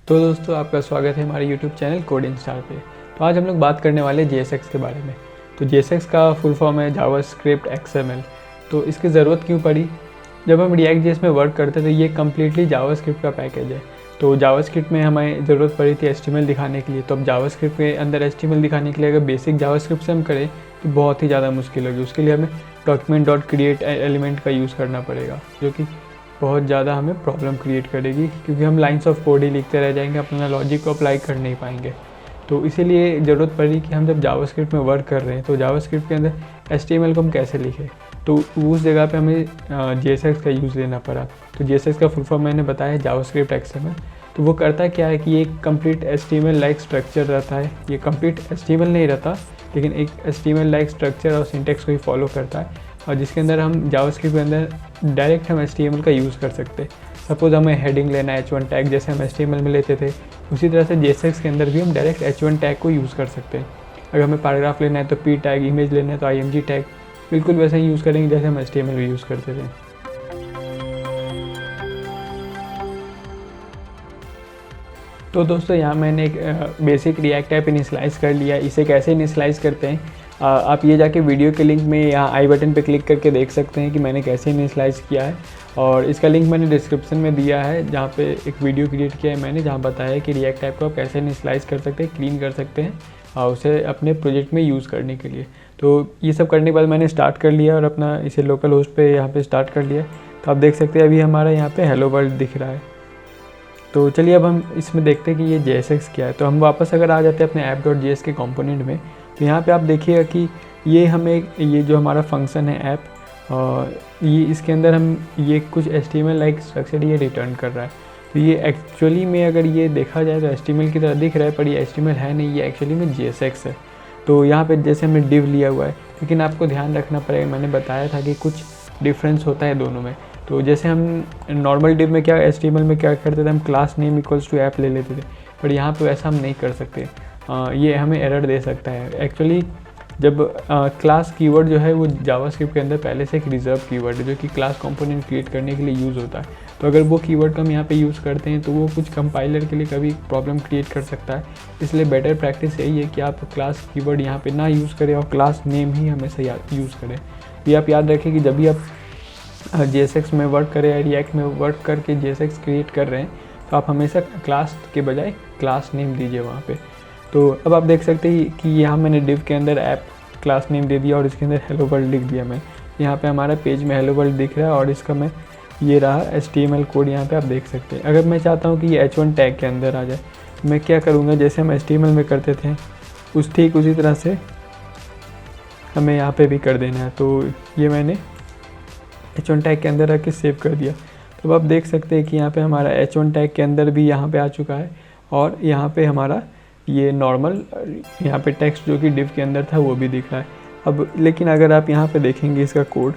तो दोस्तों आपका स्वागत है हमारे YouTube चैनल कोडिंग स्टार पे। तो आज हम लोग बात करने वाले JSX के बारे में। तो JSX का फुल फॉर्म है जावास्क्रिप्ट XML। तो इसकी ज़रूरत क्यों पड़ी? जब हम React.js में वर्क करते थे ये कम्प्लीटली जावास्क्रिप्ट का पैकेज है। तो जावास्क्रिप्ट में हमें ज़रूरत पड़ी थी HTML दिखाने के लिए। तो अब जावास्क्रिप्ट के अंदर HTML दिखाने के लिए अगर बेसिक जावास्क्रिप्ट से हम करें तो बहुत ही ज़्यादा मुश्किल होगी। उसके लिए हमें document.create एलिमेंट का यूज़ करना पड़ेगा, जो कि बहुत ज़्यादा हमें प्रॉब्लम क्रिएट करेगी, क्योंकि हम लाइंस ऑफ कोड ही लिखते रह जाएंगे, अपना लॉजिक को अप्लाई कर नहीं पाएंगे। तो इसीलिए ज़रूरत पड़ी कि हम जब जावास्क्रिप्ट में वर्क कर रहे हैं तो जावास्क्रिप्ट के अंदर HTML को हम कैसे लिखें। तो उस जगह पे हमें JSX का यूज़ लेना पड़ा। तो JSX का फुल फॉर्म मैंने बताया जावास्क्रिप्ट XML। तो वो करता क्या है कि ये एक कंप्लीट HTML लाइक स्ट्रक्चर रहता है। ये कंप्लीट HTML नहीं रहता, लेकिन एक HTML लाइक स्ट्रक्चर और सिंटेक्स को ही फॉलो करता है, और जिसके अंदर हम जावास्क्रिप्ट के अंदर डायरेक्ट हम HTML का यूज़ कर सकते हैं। सपोज़ हमें हेडिंग लेना है H1 टैग, जैसे हम HTML में लेते थे, उसी तरह से JSX के अंदर भी हम डायरेक्ट H1 टैग को यूज़ कर सकते हैं। अगर हमें पैराग्राफ लेना है तो P टैग, इमेज लेना है तो IMG टैग, बिल्कुल वैसे ही यूज़ करेंगे जैसे हम HTML भी यूज़ करते थे। तो दोस्तों यहाँ मैंने एक बेसिक रिएक्ट ऐप इनिशियलाइज़ कर लिया। इसे कैसे इनिशियलाइज़ करते हैं आप ये जाके वीडियो के लिंक में यहाँ आई बटन पे क्लिक करके देख सकते हैं कि मैंने कैसे इनिशियलाइज़ किया है, और इसका लिंक मैंने डिस्क्रिप्शन में दिया है, जहाँ पे एक वीडियो क्रिएट किया है मैंने, जहाँ बताया है कि रिएक्ट ऐप को आप कैसे इनिशियलाइज़ कर सकते हैं, क्लीन कर सकते हैं और उसे अपने प्रोजेक्ट में यूज़ करने के लिए। तो ये सब करने के बाद मैंने स्टार्ट कर लिया और अपना इसे लोकल होस्ट पे यहाँ पे स्टार्ट कर लिया। तो आप देख सकते हैं अभी हमारा यहाँ पे हेलो वर्ल्ड दिख रहा है। तो चलिए अब हम इसमें देखते हैं कि ये JSX क्या है। तो हम वापस अगर आ जाते हैं अपने app.js के कंपोनेंट में, तो यहाँ पे आप देखिएगा कि ये हमें ये जो हमारा फंक्शन है ऐप, और ये इसके अंदर हम ये कुछ HTML लाइक स्ट्रक्चर ये रिटर्न कर रहा है। तो ये एक्चुअली में अगर ये देखा जाए तो HTML की तरह दिख रहा है, पर ये HTML है नहीं, ये एक्चुअली में JSX है। तो यहाँ पे जैसे हमने div लिया हुआ है, लेकिन आपको ध्यान रखना पड़ेगा, मैंने बताया था कि कुछ डिफरेंस होता है दोनों में। तो जैसे हम नॉर्मल डिव में क्या HTML में क्या करते थे, हम class name equals to app ले लेते थे, पर यहाँ पे वैसा हम नहीं कर सकते। ये हमें एरर दे सकता है। एक्चुअली जब क्लास कीवर्ड जो है वो जावास्क्रिप्ट के अंदर पहले से एक रिजर्व कीवर्ड है, जो कि क्लास कंपोनेंट क्रिएट करने के लिए यूज़ होता है। तो अगर वो कीवर्ड को हम यहाँ पे यूज़ करते हैं तो वो कुछ कंपाइलर के लिए कभी प्रॉब्लम क्रिएट कर सकता है। इसलिए बेटर प्रैक्टिस यही है कि आप क्लास कीवर्ड यहाँ पे ना यूज़ करें और क्लास नेम ही हमेशा यूज़ करें। ये आप याद रखें कि जब भी आप JSX में वर्क करें या रिएक्ट में वर्क करके JSX क्रिएट कर रहे हैं तो आप हमेशा क्लास के बजाय क्लास नेम दीजिए वहाँ पे। तो अब आप देख सकते हैं कि यहाँ मैंने डिव के अंदर ऐप क्लास नेम दे दिया और इसके अंदर हेलो वर्ल्ड लिख दिया। मैं यहाँ पे हमारा पेज में हेलो वर्ल्ड दिख रहा है, और इसका मैं ये रहा HTML कोड यहाँ पे आप देख सकते हैं। अगर मैं चाहता हूँ कि ये H1 टैग के अंदर आ जाए, मैं क्या करूँगा, जैसे हम HTML में करते थे ठीक उसी तरह से हमें यहाँ पे भी कर देना है। तो ये मैंने H1 टैग के अंदर रख के सेव कर दिया। तो अब आप देख सकते हैं कि यहाँ पे हमारा H1 टैग के अंदर भी यहाँ पे आ चुका है, और यहाँ पे हमारा ये नॉर्मल यहाँ पे टेक्स्ट जो कि डिव के अंदर था वो भी दिख रहा है। अब लेकिन अगर आप यहाँ पे देखेंगे इसका कोड,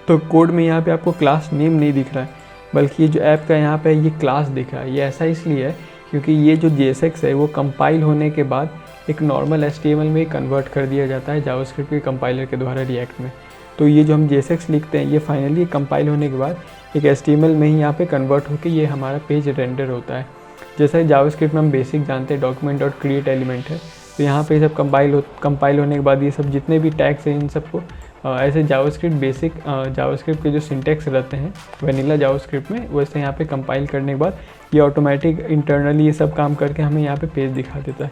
तो कोड में यहाँ पे आपको क्लास नेम नहीं दिख रहा है, बल्कि ये जो ऐप का यहाँ पे ये क्लास दिख रहा है। ये ऐसा इसलिए है क्योंकि ये जो JSX है वो कंपाइल होने के बाद एक नॉर्मल HTML में कन्वर्ट कर दिया जाता है जावास्क्रिप्ट के कंपाइलर के द्वारा रिएक्ट में। तो ये जो हम JSX लिखते हैं ये फाइनली कंपाइल होने के बाद एक HTML में ही यहाँ पे कन्वर्ट होकर ये हमारा पेज रेंडर होता है। जैसे जावास्क्रिप्ट में हम बेसिक जानते हैं document.create एलिमेंट है, तो यहाँ पे सब कंपाइल होने के बाद ये सब जितने भी टैग्स हैं इन सबको ऐसे जावास्क्रिप्ट बेसिक जावास्क्रिप्ट के जो सिंटेक्स रहते हैं वनीला जावास्क्रिप्ट में, वैसे यहाँ पे कंपाइल करने के बाद ये ऑटोमेटिक इंटरनली ये सब काम करके हमें यहाँ पे पेज दिखा देता है।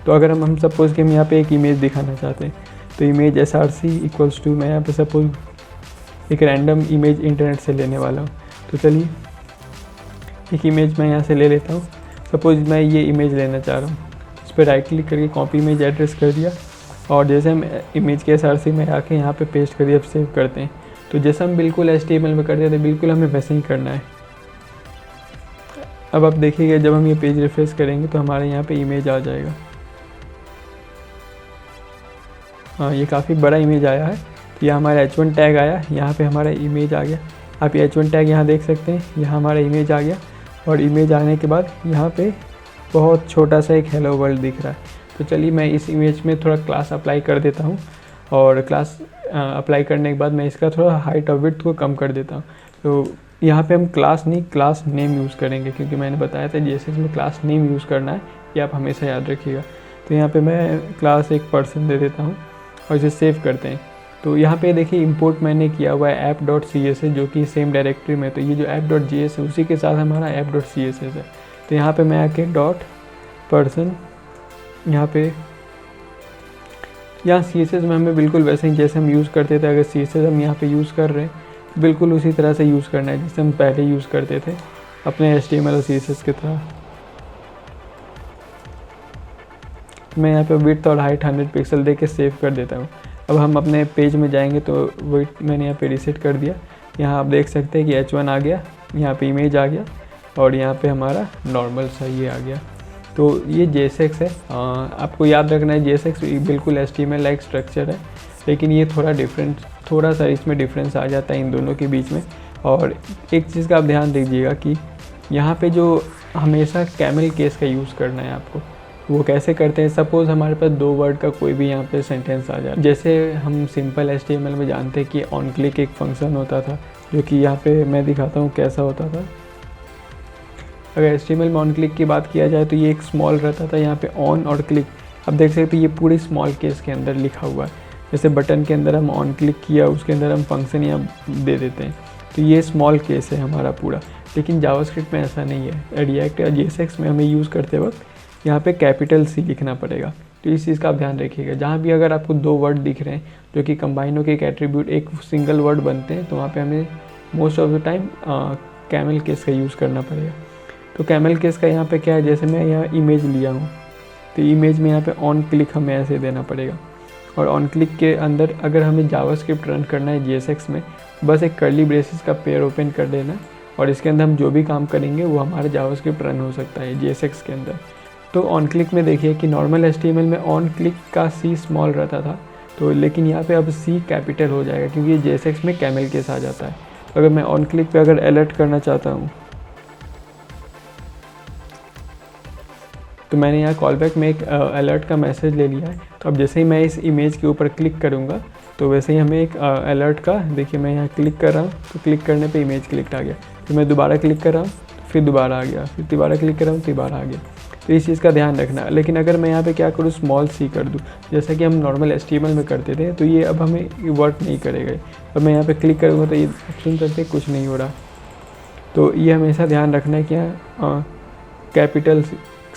तो अगर हम सपोज़ कि हम यहाँ पे एक इमेज दिखाना चाहते हैं, तो इमेज src इक्वल्स टू, मैं यहाँ पे सपोज एक रैंडम इमेज इंटरनेट से लेने वाला हूँ। तो चलिए एक इमेज मैं यहाँ से ले लेता हूँ। सपोज मैं ये इमेज लेना चाह रहा हूँ, इस पर राइट क्लिक करके कॉपी इमेज एड्रेस कर दिया, और जैसे हम इमेज के src में आके यहाँ पे पेस्ट कर दिया, अब सेव करते हैं। तो जैसे हम बिल्कुल HTML में करते थे बिल्कुल हमें वैसे ही करना है। अब आप देखिएगा जब हम ये पेज रिफ्रेश करेंगे तो हमारे यहाँ पे इमेज आ जाएगा। हाँ, ये काफ़ी बड़ा इमेज आया है। तो यह हमारा H1 टैग आया, यहाँ पे हमारा इमेज आ गया। आप ये H1 टैग यहाँ देख सकते हैं, यहाँ हमारा इमेज आ गया, और इमेज आने के बाद यहाँ पे बहुत छोटा सा एक हेलो वर्ल्ड दिख रहा है। तो चलिए मैं इस इमेज में थोड़ा क्लास अप्लाई कर देता हूँ, और क्लास अप्लाई करने के बाद मैं इसका थोड़ा हाइट और विड्थ को कम कर देता हूँ। तो यहाँ पे हम क्लास नहीं, क्लास नेम यूज़ करेंगे, क्योंकि मैंने बताया था JSX में क्लास नेम यूज़ करना है, ये आप हमेशा याद रखिएगा। तो यहाँ पे मैं क्लास एक पर्सन दे देता हूँ और इसे सेव करते हैं। तो यहाँ पे देखिए इंपोर्ट मैंने किया हुआ है app.css जो कि सेम डायरेक्टरी में, तो ये जो app.js है उसी के साथ हमारा app.css है। तो यहाँ पे मैं आके डॉट पर्सन, यहाँ CSS में हमें बिल्कुल वैसे ही जैसे हम यूज़ करते थे, अगर CSS हम यहाँ पे यूज़ कर रहे हैं बिल्कुल उसी तरह से यूज़ करना है जैसे हम पहले यूज़ करते थे अपने HTML और CSS की तरह। मैं यहाँ पे विड्थ और हाइट 100 पिक्सल दे के सेव कर देता हूँ। अब हम अपने पेज में जाएंगे तो विड्थ मैंने यहाँ पे रीसेट कर दिया। यहाँ आप देख सकते हैं कि H1 आ गया, यहाँ पे इमेज आ गया और यहाँ पे हमारा नॉर्मल सा ये आ गया। तो ये JSX है। आपको याद रखना है JSX बिल्कुल HTML लाइक स्ट्रक्चर है, लेकिन ये थोड़ा सा इसमें डिफरेंस आ जाता है इन दोनों के बीच में। और एक चीज़ का आप ध्यान दीजिएगा कि यहाँ पे जो हमेशा कैमल केस का यूज़ करना है आपको। वो कैसे करते हैं, सपोज़ हमारे पास 2 वर्ड का कोई भी यहाँ पे सेंटेंस आ जाए, जैसे हम सिंपल HTML में जानते हैं कि ऑन क्लिक एक फंक्शन होता था, जो कि यहाँ पे मैं दिखाता हूँ कैसा होता था। अगर HTML में ऑन क्लिक की बात किया जाए तो ये एक स्मॉल रहता था, यहाँ पे ऑन और क्लिक अब देख सकते हैं ये पूरी स्मॉल केस के अंदर लिखा हुआ है। जैसे बटन के अंदर हम ऑन क्लिक किया, उसके अंदर हम फंक्शन यहाँ दे देते हैं, तो ये स्मॉल केस है हमारा पूरा। लेकिन जावास्क्रिप्ट में ऐसा नहीं है। रिएक्ट या JSX में हमें यूज़ करते वक्त यहाँ पे कैपिटल C लिखना पड़ेगा। तो इस चीज़ का आप ध्यान रखिएगा। जहाँ भी अगर आपको 2 वर्ड दिख रहे हैं जो कि कंबाइन होकर एक एट्रीब्यूट एक सिंगल वर्ड बनते हैं, तो वहाँ पे हमें most of the time camel case का यूज़ करना पड़ेगा। तो कैमल केस का यहाँ पे क्या है, जैसे मैं यहाँ इमेज लिया हूँ तो इमेज में यहाँ पे ऑन क्लिक हमें ऐसे देना पड़ेगा। और ऑन क्लिक के अंदर अगर हमें जावास्क्रिप्ट रन करना है JSX में, बस एक कर्ली ब्रेसेस का पेयर ओपन कर देना और इसके अंदर हम जो भी काम करेंगे वो हमारा जावास्क्रिप्ट रन हो सकता है JSX के अंदर। तो ऑन क्लिक में देखिए कि नॉर्मल HTML में ऑन क्लिक का C स्मॉल रहता था, तो लेकिन यहाँ पे अब C कैपिटल हो जाएगा क्योंकि ये JSX में कैमल केस आ जाता है। तो अगर मैं ऑन क्लिक पे अगर अलर्ट करना चाहता हूँ तो मैंने यहाँ कॉलबैक में एक अलर्ट का मैसेज ले लिया है। तो अब जैसे ही मैं इस इमेज के ऊपर क्लिक करूँगा तो वैसे ही हमें एक अलर्ट का, देखिए मैं यहाँ क्लिक कर रहा हूँ तो क्लिक करने पे इमेज क्लिक आ गया, फिर मैं दोबारा क्लिक कर रहा हूँ फिर दोबारा आ गया, फिर दोबारा क्लिक कर रहा हूँ दोबारा आ गया। तो इस चीज़ का ध्यान रखना। लेकिन अगर मैं यहाँ पे क्या करूँ, स्मॉल C कर दूँ जैसा कि हम नॉर्मल HTML में करते थे, तो ये अब हमें वर्क नहीं करेगा। अब मैं यहाँ पे क्लिक करूँगा तो ये ऑप्शन करते कुछ नहीं हो रहा। तो ये हमेशा ध्यान रखना है कि यहाँ कैपिटल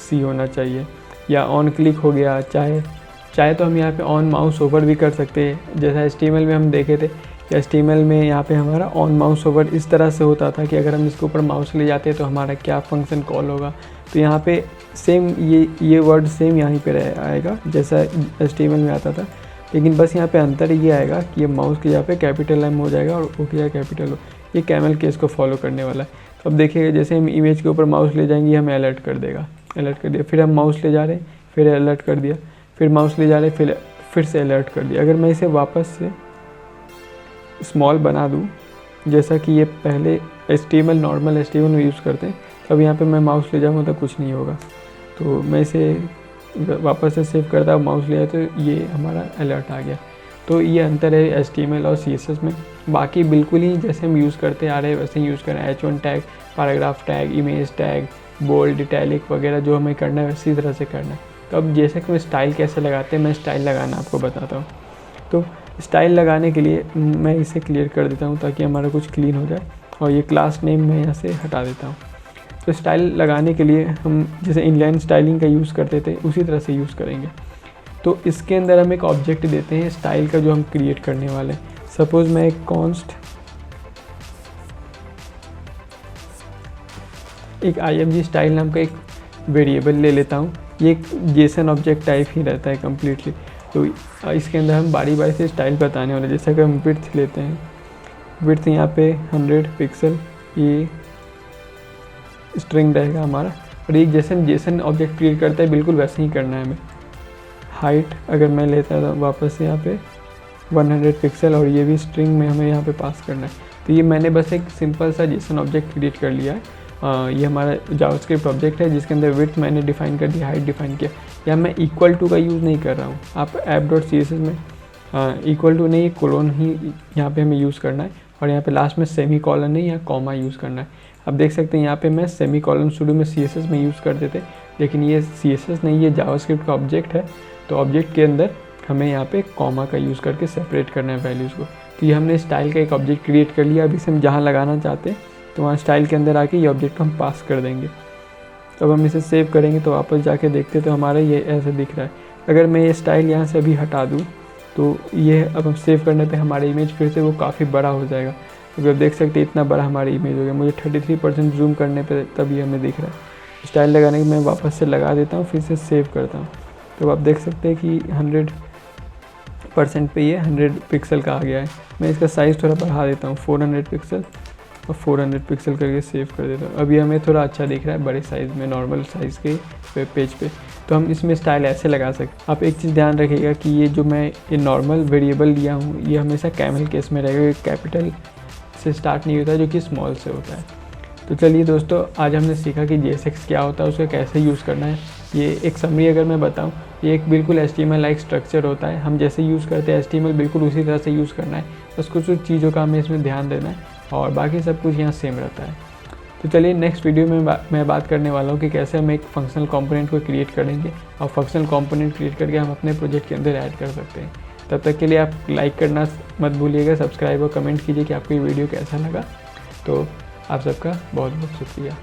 C होना चाहिए। या ऑन क्लिक हो गया, चाहे तो हम यहाँ पे ऑन माउस ओवर भी कर सकते हैं, जैसा HTML में हम देखे थे। HTML में यहाँ पे हमारा ऑन माउस ओवर इस तरह से होता था कि अगर हम इसके ऊपर माउस ले जाते हैं तो हमारा क्या फंक्शन कॉल होगा। तो यहाँ पे सेम ये वर्ड सेम यहीं पे आएगा जैसा HTML में आता था, लेकिन बस यहाँ पे अंतर ये आएगा कि ये माउस की जगह पे कैपिटल M हो जाएगा और ओ की जगह कैपिटल हो। ये कैमल केस को फॉलो करने वाला है। तो अब देखिएगा जैसे हम इमेज के ऊपर माउस ले जाएंगे हमें अलर्ट कर देगा, अलर्ट कर दिया, फिर हम माउस ले जा रहे हैं फिर अलर्ट कर दिया, फिर माउस ले जा रहे हैं फिर से अलर्ट कर दिया। अगर मैं इसे वापस से स्मॉल बना दूं जैसा कि ये पहले HTML नॉर्मल HTML में यूज़ करते हैं, तब यहाँ पे मैं माउस ले जाऊँगा तो कुछ नहीं होगा। तो मैं इसे वापस से सेव करता माउस ले जाए तो ये हमारा अलर्ट आ गया। तो ये अंतर है HTML और CSS में। बाकी बिल्कुल ही जैसे हम यूज़ करते आ रहे हैं वैसे ही यूज़ करें। H1 tag, paragraph tag, image tag, bold, italic वगैरह जो हमें करना है इसी तरह से करना है। तो अब जैसे कि मैं स्टाइल कैसे लगाते हैं, मैं स्टाइल लगाना आपको बताता हूँ। तो स्टाइल लगाने के लिए मैं इसे क्लियर कर देता हूँ ताकि हमारा कुछ क्लीन हो जाए, और ये क्लास नेम मैं यहाँ से हटा देता हूँ। तो स्टाइल लगाने के लिए हम जैसे इनलाइन स्टाइलिंग का यूज़ करते थे उसी तरह से यूज़ करेंगे। तो इसके अंदर हम एक ऑब्जेक्ट देते हैं स्टाइल का जो हम क्रिएट करने वाले हैं। सपोज़ मैं एक कॉन्स्ट एक img स्टाइल नाम का एक वेरिएबल ले लेता हूँ। ये एक जेसन ऑब्जेक्ट टाइप ही रहता है कम्प्लीटली। तो इसके अंदर हम बारी बारी से स्टाइल बताने वाले। जैसा कि हम विड्थ लेते हैं, विड्थ यहाँ पे 100 पिक्सल ये स्ट्रिंग रहेगा हमारा, और एक जैसे हम जेसन ऑब्जेक्ट क्रिएट करता है बिल्कुल वैसे ही करना है हमें। हाइट अगर मैं लेता था वापस से यहाँ पे 100 पिक्सल, और ये भी स्ट्रिंग में हमें यहाँ पे पास करना है। तो ये मैंने बस एक सिंपल सा जेसन ऑब्जेक्ट क्रिएट कर लिया है। ये हमारा जावास्क्रिप्ट ऑब्जेक्ट है जिसके अंदर विड्थ मैंने डिफाइन कर दिया, हाइट डिफाइन किया। या मैं इक्वल टू का यूज़ नहीं कर रहा हूँ। आप app.css में इक्वल टू नहीं, कोलोन ही यहाँ पे हमें यूज़ करना है। और यहाँ पे लास्ट में सेमी कॉलन नहीं या कॉमा यूज़ करना है। अब देख सकते हैं यहाँ पे मैं सेमी कॉलन शुरू में CSS में यूज़ करते थे, लेकिन ये CSS नहीं, ये जावास्क्रिप्ट का ऑब्जेक्ट है। तो ऑब्जेक्ट के अंदर हमें यहाँ पे कॉमा का यूज़ करके सेपरेट करना है वैल्यूज़ को। तो ये हमने स्टाइल का एक ऑब्जेक्ट क्रिएट कर लिया। अभी से हम जहाँ लगाना चाहते हैं तो वहाँ स्टाइल के अंदर आके ये ऑब्जेक्ट को हम पास कर देंगे। तो अब हम इसे सेव करेंगे तो वापस जाके देखते तो हमारा ये ऐसे दिख रहा है। अगर मैं ये स्टाइल यहाँ से अभी हटा दूँ तो ये अब हम सेव करने पे हमारा इमेज फिर से वो काफ़ी बड़ा हो जाएगा। क्योंकि अब देख सकते हैं इतना बड़ा हमारा इमेज हो गया। मुझे 33% जूम करने पे तभी हमें दिख रहा है। स्टाइल लगाने के मैं वापस से लगा देता हूँ, फिर से सेव करता हूँ। तो आप देख सकते हैं कि 100% पे ये 100 पिक्सल का आ गया है। मैं इसका साइज़ थोड़ा बढ़ा देता हूँ, 400 पिक्सल और 400 पिक्सल करके सेव कर देता हूँ। अभी हमें थोड़ा अच्छा दिख रहा है बड़े साइज़ में, नॉर्मल साइज़ के पेज पे। तो हम इसमें स्टाइल ऐसे लगा सकते। आप एक चीज़ ध्यान रखिएगा कि ये जो मैं ये नॉर्मल वेरिएबल लिया हूँ ये हमेशा कैमल केस में रहेगा, कैपिटल से स्टार्ट नहीं होता जो कि स्मॉल से होता है। तो चलिए दोस्तों, आज हमने सीखा कि JSX क्या होता है, उसका कैसे यूज़ करना है। ये एक समरी अगर मैं बताऊँ, ये एक बिल्कुल HTML लाइक स्ट्रक्चर होता है। हम जैसे यूज़ करते हैं HTML बिल्कुल उसी तरह से यूज़ करना है। बस कुछ चीज़ों का हमें इसमें ध्यान देना है और बाकी सब कुछ यहाँ सेम रहता है। तो चलिए नेक्स्ट वीडियो में मैं बात करने वाला हूँ कि कैसे हम एक फंक्शनल कंपोनेंट को क्रिएट करेंगे और फंक्शनल कंपोनेंट क्रिएट करके हम अपने प्रोजेक्ट के अंदर ऐड कर सकते हैं। तब तक के लिए आप लाइक करना मत भूलिएगा, सब्सक्राइब और कमेंट कीजिए कि आपको ये वीडियो कैसा लगा। तो आप सबका बहुत बहुत शुक्रिया।